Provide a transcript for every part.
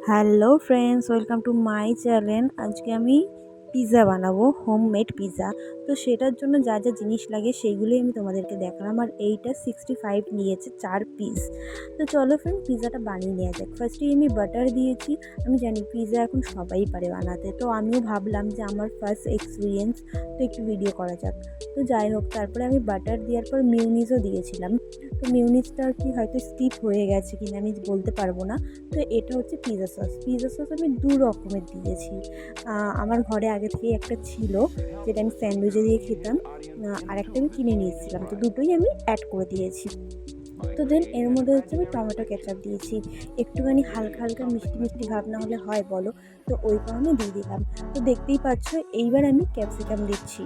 Hello friends, welcome to my channel. আজকে আমি pizza বানাবো, হোমমেড পিৎজা। তো সেটার জন্য যা যা জিনিস লাগে সেইগুলোই আমি তোমাদেরকে দেখালাম। আর এইটা 65 নিয়েছে 4 পিস। তো চলো ফ্রেন্ড, পিৎজাটা বানিয়ে নেওয়া যাক। ফার্স্টেই আমি বাটার দিয়েছি। আমি জানি পিৎজা এখন সবাই পারে বানাতে, তো আমিও ভাবলাম যে আমার ফার্স্ট এক্সপিরিয়েন্স, তো একটু ভিডিও করা যাক। তো যাই হোক, তারপরে আমি বাটার দেওয়ার পর মিউনিসও দিয়েছিলাম। তো মিউনিসটা আর কি হয়তো স্কিপ হয়ে গেছে কিনা আমি বলতে পারবো না। তো এটা হচ্ছে পিৎজা সস আমি 2 রকমের দিয়েছি। আমার ঘরে আগে থেকেই একটা ছিল, যেটা আমি স্যান্ডউইচে দিয়ে খেতাম। আরেকটা আমি কিনে নিয়েছিলাম, তো দুটোই আমি অ্যাড করে দিয়েছি। তো দেন এর মধ্যে হচ্ছে আমি টমেটো কেচাপ দিয়েছি। একটুখানি হালকা হালকা মিষ্টি মিষ্টি ভাব না হলে হয় বলো, তো ওই কারণে দিয়ে দিলাম। তো দেখতেই পাচ্ছ, এইবার আমি ক্যাপসিকাম দিচ্ছি।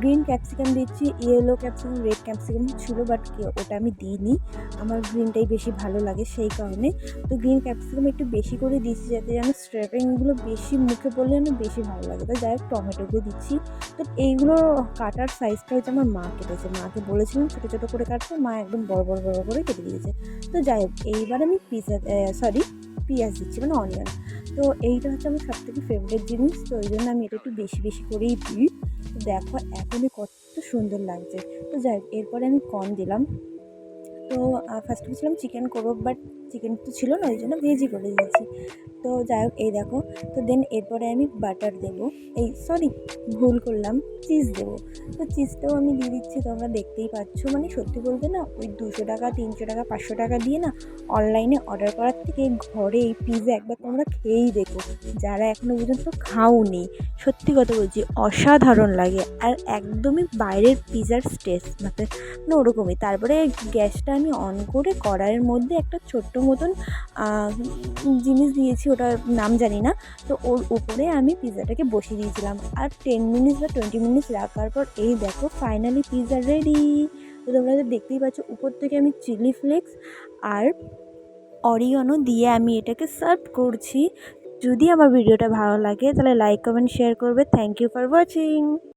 গ্রিন ক্যাপসিকাম দিচ্ছি, ইয়েলো ক্যাপসিকাম, রেড ক্যাপসিকাম ছিল, বাট ওটা আমি দিইনি। আমার গ্রিনটাই বেশি ভালো লাগে সেই কারণে। তো গ্রিন ক্যাপসিকাম একটু বেশি করে দিচ্ছি, যাতে যেন স্ট্র্যাপিংগুলো বেশি মুখে পড়লে যেন বেশি ভালো লাগে। তো যাই হোক, টমেটোগুলো দিচ্ছি। তো এইগুলো কাটার সাইজটা হচ্ছে আমার মা কেটেছে। মাকে বলেছিলাম ছোটো ছোটো করে কাটতে, মা একদম বড় বড় বড় করে কেটে দিয়েছে। তো যাই হোক, এইবার আমি পেঁয়াজ দিচ্ছি, মানে অনিয়ন। তো এইটা হচ্ছে আমার সবথেকে ফেভারিট জিনিস, তো ওই জন্য আমি এটা একটু বেশি বেশি করেই দিই। তো দেখো এখনই কত সুন্দর লাগছে। তো যাই হোক, এরপরে আমি কর্ন দিলাম। তো ফার্স্টে ভেবেছিলাম চিকেন করবো, বাট চিকেন তো ছিল না, ওই জন্য ভেজই করে দিয়েছি। তো যাই হোক, এই দেখো। তো দেন এরপরে আমি বাটার দেবো, ভুল করলাম, চিজ দেবো। তো চিজটাও আমি দিয়ে দিচ্ছি, তোমরা দেখতেই পাচ্ছ। মানে সত্যি বলতে না, ওই 200 টাকা, 300 টাকা, 500 টাকা দিয়ে না অনলাইনে অর্ডার করার থেকে ঘরে এই পিৎজা একবার তোমরা খেয়েই দেখো, যারা এখনও পর্যন্ত খাওনি। সত্যি কথা বলছি, অসাধারণ লাগে। আর একদমই বাইরের পিৎজার টেস্ট মানে ওরকমই। তারপরে গ্যাসটা আমি অন করে কড়াইয়ের মধ্যে একটা ছোট্ট মতন জিনিস দিয়েছি, ওটার নাম জানি না। তো ওর উপরে আমি পিৎজাটাকে বসিয়ে দিয়েছিলাম। আর 10 মিনিটস বা 20 মিনিটস রাখার পর এই দেখো ফাইনালি পিৎজা রেডি। তো তোমরা তো দেখতেই পাচ্ছ, উপর থেকে আমি চিলি ফ্লেক্স আর অরিগানো দিয়ে আমি এটাকে সার্ভ করছি। যদি আমার ভিডিওটা ভালো লাগে তাহলে লাইক, কমেন্ট, শেয়ার করবে। Thank you for watching.